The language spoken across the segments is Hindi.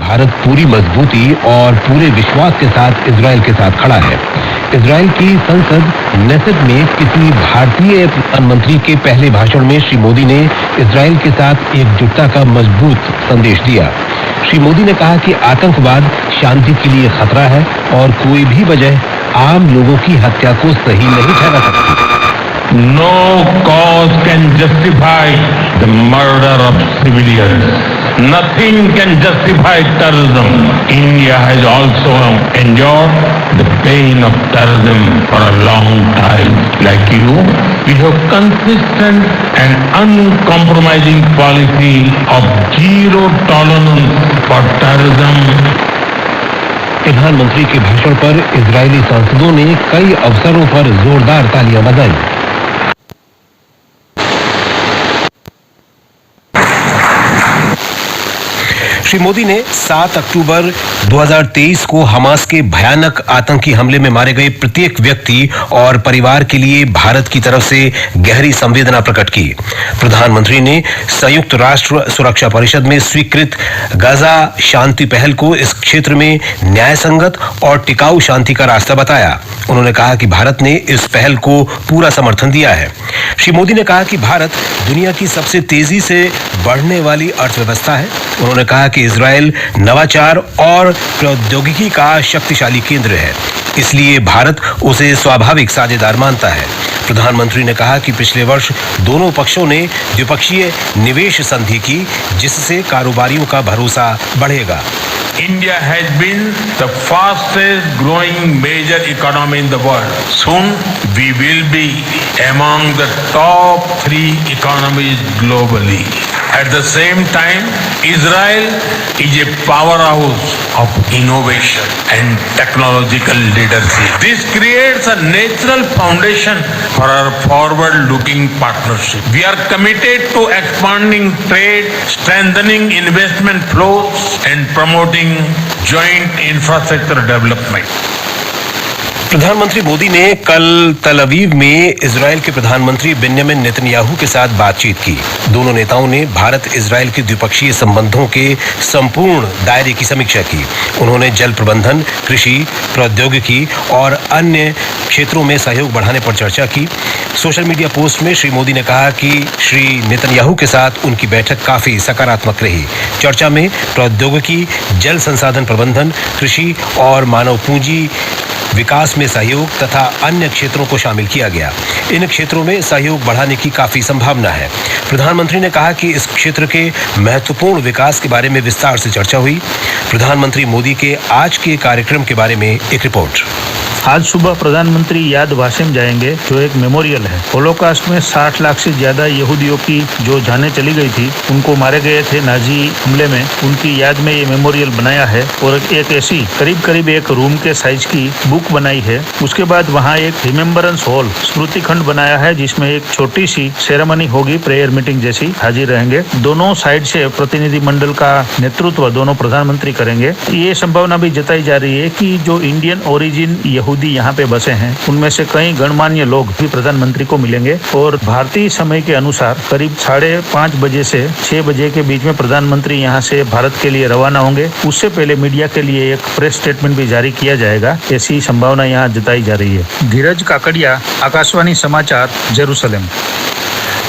भारत पूरी मजबूती और पूरे विश्वास के साथ इजराइल के साथ खड़ा है। इजराइल की संसद नेसेट में किसी भारतीय प्रधानमंत्री के पहले भाषण में श्री मोदी ने इजराइल के साथ एकजुटता का मजबूत संदेश दिया। श्री मोदी ने कहा कि आतंकवाद शांति के लिए खतरा है और कोई भी वजह आम लोगों की हत्या को सही नहीं ठहरा सकती। No cause can justify the murder of civilians. Nothing can justify terrorism. India has also endured the pain of terrorism for a long time. Like you, we have consistent and uncompromising policy of zero tolerance for terrorism. प्रधानमंत्री के भाषण पर इजरायली सांसदों ने कई अवसरों पर जोरदार तालियां बजाई। श्री मोदी ने 7 अक्टूबर 2023 को हमास के भयानक आतंकी हमले में मारे गए प्रत्येक व्यक्ति और परिवार के लिए भारत की तरफ से गहरी संवेदना प्रकट की। प्रधानमंत्री ने संयुक्त राष्ट्र सुरक्षा परिषद में स्वीकृत गाजा शांति पहल को इस क्षेत्र में न्यायसंगत और टिकाऊ शांति का रास्ता बताया। उन्होंने कहा कि भारत ने इस पहल को पूरा समर्थन दिया है। श्री मोदी ने कहा कि भारत दुनिया की सबसे तेजी से बढ़ने वाली अर्थव्यवस्था है। उन्होंने कहा कि इजराइल नवाचार और प्रौद्योगिकी का शक्तिशाली केंद्र है, इसलिए भारत उसे स्वाभाविक साझेदार मानता है। प्रधानमंत्री ने कहा कि पिछले वर्ष दोनों पक्षों ने द्विपक्षीय निवेश संधि की, जिससे कारोबारियों का भरोसा बढ़ेगा। India has been the fastest growing major economy in the world. Soon we will be among the top 3 economies globally. At the same time, Israel is a powerhouse of innovation and technological leadership. This creates a natural foundation for our forward-looking partnership. We are committed to expanding trade, strengthening investment flows, and promoting joint infrastructure development. प्रधानमंत्री मोदी ने कल तल अवीव में इजराइल के प्रधानमंत्री बेंजामिन नेतन्याहू के साथ बातचीत की। दोनों नेताओं ने भारत इजराइल के द्विपक्षीय संबंधों के संपूर्ण दायरे की समीक्षा की। उन्होंने जल प्रबंधन, कृषि, प्रौद्योगिकी और अन्य क्षेत्रों में सहयोग बढ़ाने पर चर्चा की। सोशल मीडिया पोस्ट में श्री मोदी ने कहा कि श्री नेतन्याहू के साथ उनकी बैठक काफी सकारात्मक रही। चर्चा में प्रौद्योगिकी, जल संसाधन प्रबंधन, कृषि और मानव पूंजी विकास में सहयोग तथा अन्य क्षेत्रों को शामिल किया गया। इन क्षेत्रों में सहयोग बढ़ाने की काफी संभावना है। प्रधानमंत्री ने कहा कि इस क्षेत्र के महत्वपूर्ण विकास के बारे में विस्तार से चर्चा हुई। प्रधानमंत्री मोदी के आज के कार्यक्रम के बारे में एक रिपोर्ट। आज सुबह प्रधानमंत्री याद वाशिम जाएंगे, जो एक मेमोरियल है। होलोकास्ट में 60 लाख से ज्यादा यहूदियों की जो जानें चली गई थी, उनको मारे गए थे नाजी हमले में, उनकी याद में ये मेमोरियल बनाया है और एक ऐसी करीब एक रूम के साइज की बुक बनाई है। उसके बाद वहाँ एक रिमेम्बरेंस हॉल स्मृति खंड बनाया है, जिसमें एक छोटी सी सेरेमनी होगी, प्रेयर मीटिंग जैसी। हाजिर रहेंगे। दोनों साइड से प्रतिनिधि मंडल का नेतृत्व दोनों प्रधानमंत्री करेंगे। ये संभावना भी जताई जा रही है कि जो इंडियन ओरिजिन यहूदी यहाँ पे बसे हैं, उनमें से कई गणमान्य लोग भी प्रधानमंत्री को मिलेंगे और भारतीय समय के अनुसार करीब 5:30 बजे से 6 बजे के बीच में प्रधानमंत्री यहाँ से भारत के लिए रवाना होंगे। उससे पहले मीडिया के लिए एक प्रेस स्टेटमेंट भी जारी किया जाएगा, ऐसी संभावना यहाँ जताई जा रही है। धीरज काकड़िया, आकाशवाणी समाचार, जेरूसलम।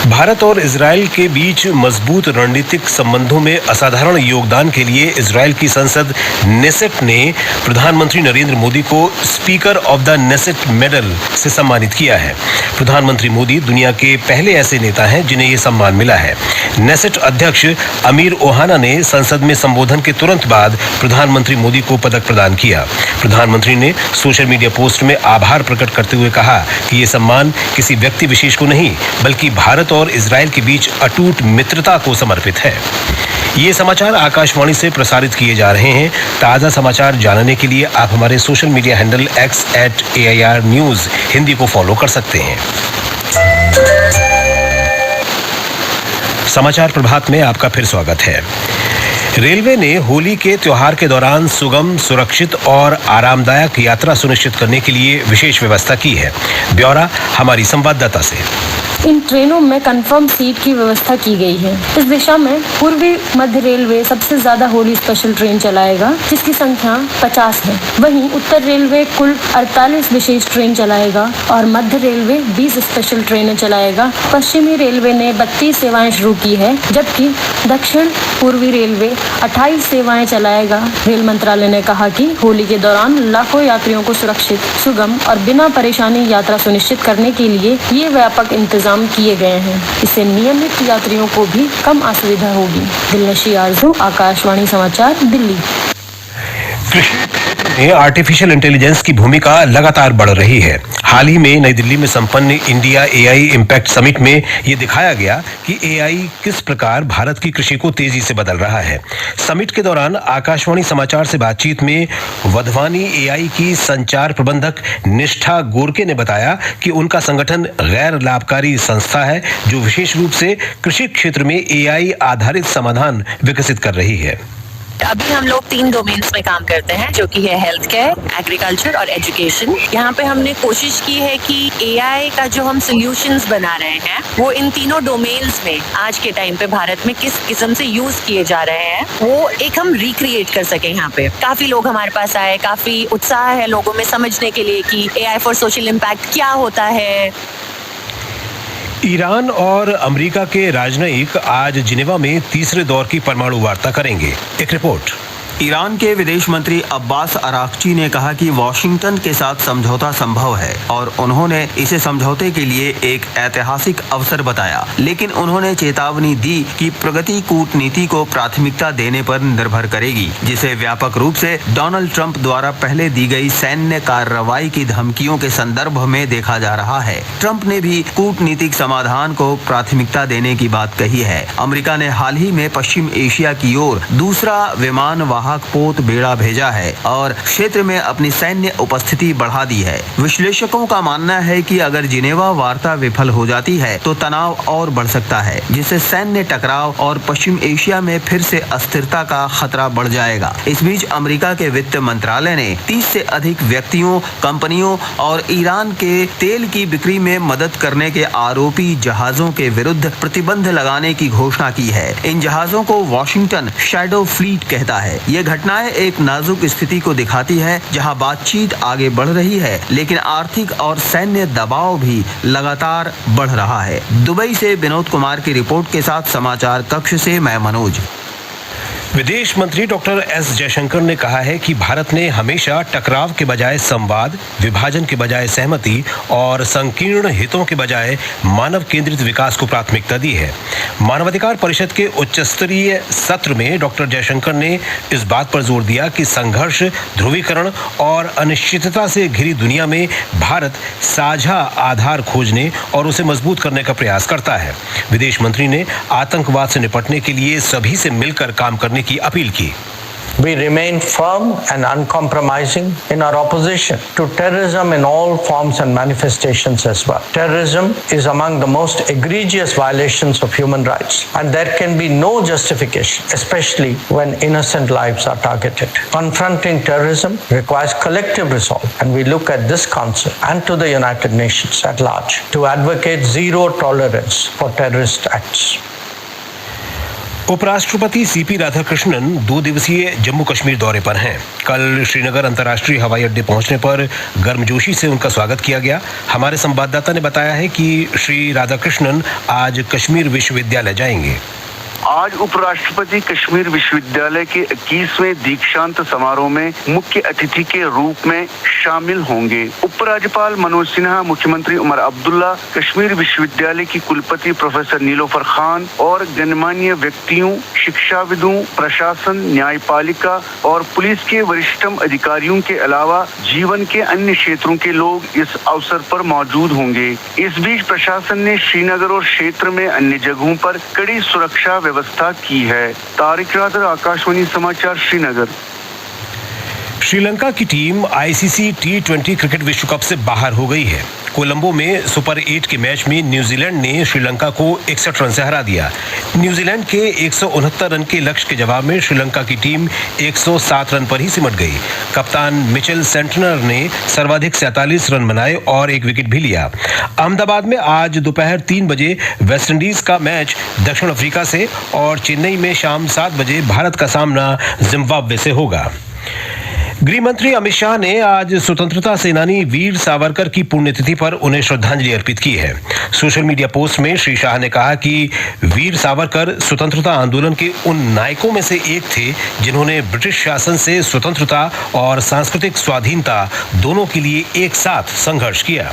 भारत और इजराइल के बीच मजबूत रणनीतिक संबंधों में असाधारण योगदान के लिए इजराइल की संसद नेसेट ने प्रधानमंत्री नरेंद्र मोदी को speaker of the Knesset medal से सम्मानित किया है। प्रधानमंत्री मोदी दुनिया के पहले ऐसे नेता हैं जिन्हें ये सम्मान मिला है। नेसेट अध्यक्ष अमीर ओहाना ने संसद में संबोधन के तुरंत बाद प्रधानमंत्री मोदी को पदक प्रदान किया। प्रधानमंत्री ने सोशल मीडिया पोस्ट में आभार प्रकट करते हुए कहा कि ये सम्मान किसी व्यक्ति विशेष को नहीं, बल्कि भारत और इजराइल के बीच अटूट मित्रता को समर्पित है। ये समाचार आकाशवाणी से प्रसारित किए जा रहे हैं। ताजा समाचार जानने के लिए आप हमारे social media handle x@AIR News Hindi को फॉलो कर सकते हैं। समाचार प्रभात में आपका फिर स्वागत है। रेलवे ने होली के त्योहार के दौरान सुगम, सुरक्षित और आरामदायक यात्रा सुनिश्चित करने के लिए विशेष व्यवस्था की है। ब्यौरा हमारी संवाददाता से। इन ट्रेनों में कंफर्म सीट की व्यवस्था की गई है। इस दिशा में पूर्वी मध्य रेलवे सबसे ज्यादा होली स्पेशल ट्रेन चलाएगा, जिसकी संख्या 50 है। वहीं उत्तर रेलवे कुल 48 विशेष ट्रेन चलाएगा और मध्य रेलवे 20 स्पेशल ट्रेनें चलाएगा। पश्चिमी रेलवे ने 32 सेवाएं शुरू की है, जबकि दक्षिण पूर्वी रेलवे 28 सेवाएं चलाएगा। रेल मंत्रालय ने कहा कि होली के दौरान लाखों यात्रियों को सुरक्षित, सुगम और बिना परेशानी यात्रा सुनिश्चित करने के लिए ये व्यापक इंतजाम किए गए हैं। इससे नियमित यात्रियों को भी कम असुविधा होगी। दिलनशी आरजू, आकाशवाणी समाचार, दिल्ली। आर्टिफिशियल इंटेलिजेंस की भूमिका लगातार बढ़ रही है। हाल ही में नई दिल्ली में संपन्न इंडिया एआई इम्पैक्ट समिट में यह दिखाया गया कि एआई किस प्रकार भारत की कृषि को तेजी से बदल रहा है। समिट के दौरान आकाशवाणी समाचार से बातचीत में वधवानी एआई की संचार प्रबंधक निष्ठा गोरके ने बताया कि उनका संगठन गैर लाभकारी संस्था है जो विशेष रूप से कृषि क्षेत्र में एआई आधारित समाधान विकसित कर रही है। अभी हम लोग 3 डोमेन्स में काम करते हैं, जो कि है हेल्थ केयर, एग्रीकल्चर और एजुकेशन। यहाँ पे हमने कोशिश की है कि एआई का जो हम सोल्यूशंस बना रहे हैं वो इन तीनों डोमेन्स में आज के टाइम पे भारत में किस किस्म से यूज किए जा रहे हैं वो एक हम रिक्रिएट कर सके। यहाँ पे काफी लोग हमारे पास आए, काफी उत्साह है लोगों में समझने के लिए कि एआई फॉर सोशल इम्पैक्ट क्या होता है। ईरान और अमेरिका के राजनयिक आज जिनेवा में तीसरे दौर की परमाणु वार्ता करेंगे। एक रिपोर्ट। ईरान के विदेश मंत्री अब्बास अराक्ची ने कहा कि वॉशिंगटन के साथ समझौता संभव है और उन्होंने इसे समझौते के लिए एक ऐतिहासिक अवसर बताया, लेकिन उन्होंने चेतावनी दी कि प्रगति कूटनीति को प्राथमिकता देने पर निर्भर करेगी, जिसे व्यापक रूप से डोनाल्ड ट्रंप द्वारा पहले दी गई सैन्य कार्रवाई की धमकियों के संदर्भ में देखा जा रहा है। ट्रंप ने भी कूटनीतिक समाधान को प्राथमिकता देने की बात कही है। अमेरिका ने हाल ही में पश्चिम एशिया की ओर दूसरा विमान पोत बेड़ा भेजा है और क्षेत्र में अपनी सैन्य उपस्थिति बढ़ा दी है। विश्लेषकों का मानना है कि अगर जिनेवा वार्ता विफल हो जाती है तो तनाव और बढ़ सकता है, जिससे सैन्य टकराव और पश्चिम एशिया में फिर से अस्थिरता का खतरा बढ़ जाएगा। इस बीच अमेरिका के वित्त मंत्रालय ने 30 से अधिक व्यक्तियों, कंपनियों और ईरान के तेल की बिक्री में मदद करने के आरोपी जहाजों के विरुद्ध प्रतिबंध लगाने की घोषणा की है। इन जहाजों को वॉशिंगटन शैडो फ्लीट कहता है। ये घटनाएं एक नाजुक स्थिति को दिखाती है जहां बातचीत आगे बढ़ रही है, लेकिन आर्थिक और सैन्य दबाव भी लगातार बढ़ रहा है। दुबई से विनोद कुमार की रिपोर्ट के साथ समाचार कक्ष से मैं मनोज। विदेश मंत्री डॉक्टर एस जयशंकर ने कहा है कि भारत ने हमेशा टकराव के बजाय संवाद, विभाजन के बजाय सहमति और संकीर्ण हितों के बजाय मानव केंद्रित विकास को प्राथमिकता दी है। मानवाधिकार परिषद के उच्च स्तरीय सत्र में डॉक्टर जयशंकर ने इस बात पर जोर दिया कि संघर्ष, ध्रुवीकरण और अनिश्चितता से घिरी दुनिया में भारत साझा आधार खोजने और उसे मजबूत करने का प्रयास करता है। विदेश मंत्री ने आतंकवाद से निपटने के लिए सभी से मिलकर काम करने की अपील की। We remain firm and uncompromising in our opposition to terrorism in all forms and manifestations as well. Terrorism is among the most egregious violations of human rights, and there can be no justification, especially when innocent lives are targeted. Confronting terrorism requires collective resolve, and we look at this council and to the United Nations at large to advocate zero tolerance for terrorist acts. उपराष्ट्रपति सीपी राधाकृष्णन 2 दिवसीय जम्मू कश्मीर दौरे पर हैं। कल श्रीनगर अंतर्राष्ट्रीय हवाई अड्डे पहुंचने पर गर्मजोशी से उनका स्वागत किया गया। हमारे संवाददाता ने बताया है कि श्री राधाकृष्णन आज कश्मीर विश्वविद्यालय जाएंगे। आज उपराष्ट्रपति कश्मीर विश्वविद्यालय के 21वें दीक्षांत समारोह में मुख्य अतिथि के रूप में शामिल होंगे। उपराज्यपाल मनोज सिन्हा, मुख्यमंत्री उमर अब्दुल्ला, कश्मीर विश्वविद्यालय की कुलपति प्रोफेसर नीलोफर खान और गणमान्य व्यक्तियों, शिक्षाविदों, प्रशासन, न्यायपालिका और पुलिस के वरिष्ठतम अधिकारियों के अलावा जीवन के अन्य क्षेत्रों के लोग इस अवसर पर मौजूद होंगे। इस बीच प्रशासन ने श्रीनगर और क्षेत्र में अन्य जगहों पर कड़ी सुरक्षा व्यवस्था की है। तारिक रादर, आकाशवाणी समाचार, श्रीनगर। श्रीलंका की टीम आईसीसी T20 क्रिकेट विश्व कप से बाहर हो गई है। कोलंबो में सुपर 8 के मैच में न्यूजीलैंड ने श्रीलंका को 61 रन से हरा दिया। न्यूजीलैंड के 169 रन के लक्ष्य के जवाब में श्रीलंका की टीम 107 रन पर ही सिमट गई। कप्तान मिचेल सेंटनर ने सर्वाधिक 47 रन बनाए और एक विकेट भी लिया। अहमदाबाद में आज दोपहर 3 बजे वेस्टइंडीज का मैच दक्षिण अफ्रीका से और चेन्नई में शाम 7 बजे भारत का सामना जिम्बाब्वे से होगा। गृह मंत्री अमित शाह ने आज स्वतंत्रता सेनानी वीर सावरकर की पुण्यतिथि पर उन्हें श्रद्धांजलि अर्पित की है। सोशल मीडिया पोस्ट में श्री शाह ने कहा कि वीर सावरकर स्वतंत्रता आंदोलन के उन नायकों में से एक थे जिन्होंने ब्रिटिश शासन से स्वतंत्रता और सांस्कृतिक स्वाधीनता दोनों के लिए एक साथ संघर्ष किया।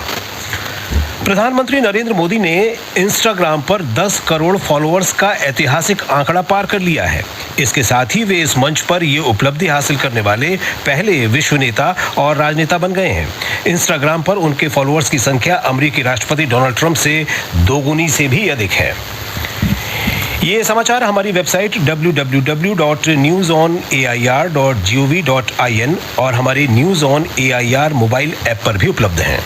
प्रधानमंत्री नरेंद्र मोदी ने इंस्टाग्राम पर 10 करोड़ फॉलोअर्स का ऐतिहासिक आंकड़ा पार कर लिया है। इसके साथ ही वे इस मंच पर ये उपलब्धि हासिल करने वाले पहले विश्व नेता और राजनेता बन गए हैं। इंस्टाग्राम पर उनके फॉलोअर्स की संख्या अमेरिकी राष्ट्रपति डोनाल्ड ट्रंप से दोगुनी से भी अधिक है। ये समाचार हमारी वेबसाइट www.newsonair.gov.in और हमारे news on AIR mobile app पर भी उपलब्ध हैं।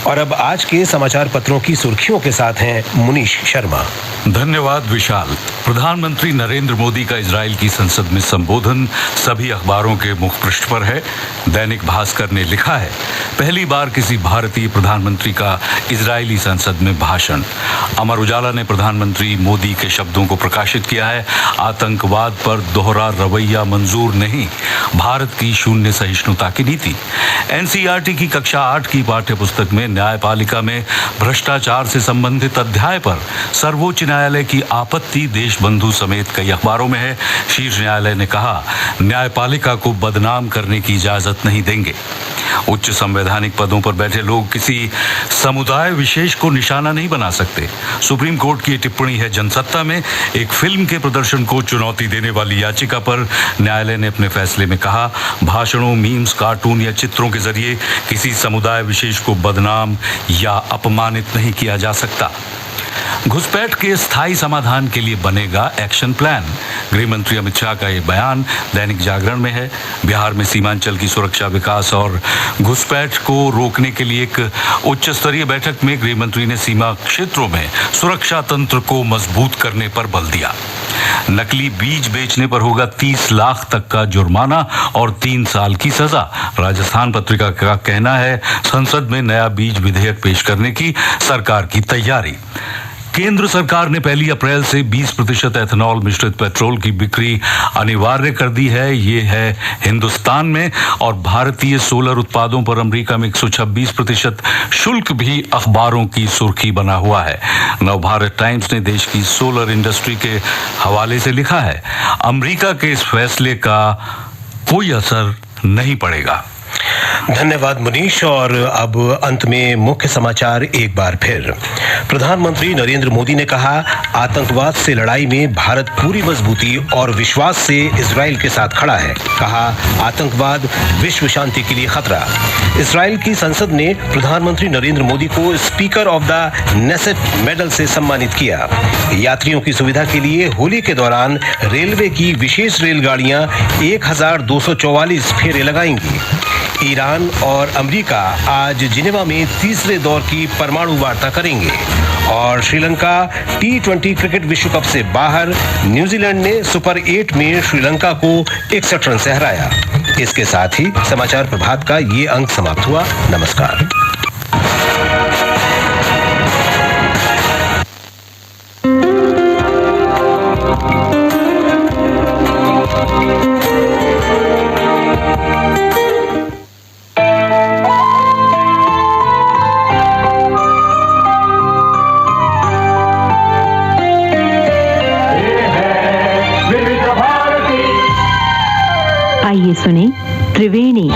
और अब आज के समाचार पत्रों की सुर्खियों के साथ हैं मुनीश शर्मा। धन्यवाद विशाल। प्रधानमंत्री नरेंद्र मोदी का इजराइल की संसद में संबोधन सभी अखबारों के मुखपृष्ठ पर है। दैनिक भास्कर ने लिखा है, पहली बार किसी भारतीय प्रधानमंत्री का इजरायली संसद में भाषण। अमर उजाला ने प्रधानमंत्री मोदी के शब्दों को प्रकाशित किया है, आतंकवाद पर दोहरा रवैया मंजूर नहीं, भारत की शून्य सहिष्णुता की नीति। NCERT की कक्षा 8 की पाठ्यपुस्तक में न्यायपालिका में भ्रष्टाचार से संबंधित अध्याय पर सर्वोच्च न्यायालय की आपत्ति देशबंधु समेत कई अखबारों में है। शीर्ष न्यायालय ने कहा, न्यायपालिका को बदनाम करने की इजाजत नहीं देंगे। उच्च संवैधानिक पदों पर बैठे लोग किसी समुदाय विशेष को निशाना नहीं बना सकते। सुप्रीम कोर्ट की टिप्पणी है जनसत्ता में। एक फिल्म के प्रदर्शन को चुनौती देने वाली याचिका पर न्यायालय ने अपने फैसले में कहा, भाषणों, मीम्स, कार्टून या चित्रों के जरिए किसी समुदाय विशेष को बदनाम या अपमानित नहीं किया जा सकता। घुसपैठ के स्थायी समाधान के लिए बनेगा एक्शन प्लान। गृह मंत्री अमित शाह का ये बयान दैनिक जागरण में है। बिहार में सीमांचल की सुरक्षा, विकास और घुसपैठ को रोकने के लिए एक उच्च स्तरीय बैठक में गृह मंत्री ने सीमा क्षेत्रों में सुरक्षा तंत्र को मजबूत करने पर बल दिया। नकली बीज बेचने पर होगा 30 लाख तक का जुर्माना और 3 साल की सजा। राजस्थान पत्रिका का कहना है, संसद में नया बीज विधेयक पेश करने की सरकार की तैयारी। केंद्र सरकार ने 1 अप्रैल से 20% एथेनॉल मिश्रित पेट्रोल की बिक्री अनिवार्य कर दी है। ये है हिंदुस्तान में। और भारतीय सोलर उत्पादों पर अमेरिका में 126% शुल्क भी अखबारों की सुर्खी बना हुआ है। नवभारत टाइम्स ने देश की सोलर इंडस्ट्री के हवाले से लिखा है, अमेरिका के इस फैसले का कोई असर नहीं पड़ेगा। धन्यवाद मुनीश। और अब अंत में मुख्य समाचार एक बार फिर। प्रधानमंत्री नरेंद्र मोदी ने कहा, आतंकवाद से लड़ाई में भारत पूरी मजबूती और विश्वास से इजराइल के साथ खड़ा है। कहा, आतंकवाद विश्व शांति के लिए खतरा। इजराइल की संसद ने प्रधानमंत्री नरेंद्र मोदी को speaker of the Knesset medal से सम्मानित किया। यात्रियों की सुविधा के लिए होली के दौरान रेलवे की विशेष रेलगाड़ियां 1244 फेरे लगाएंगी। ईरान और अमेरिका आज जिनेवा में तीसरे दौर की परमाणु वार्ता करेंगे। और श्रीलंका T20 क्रिकेट विश्व कप से बाहर, न्यूजीलैंड ने सुपर 8 में श्रीलंका को 61 रन से हराया। इसके साथ ही समाचार प्रभात का ये अंक समाप्त हुआ। नमस्कार। आइए सुने त्रिवेणी।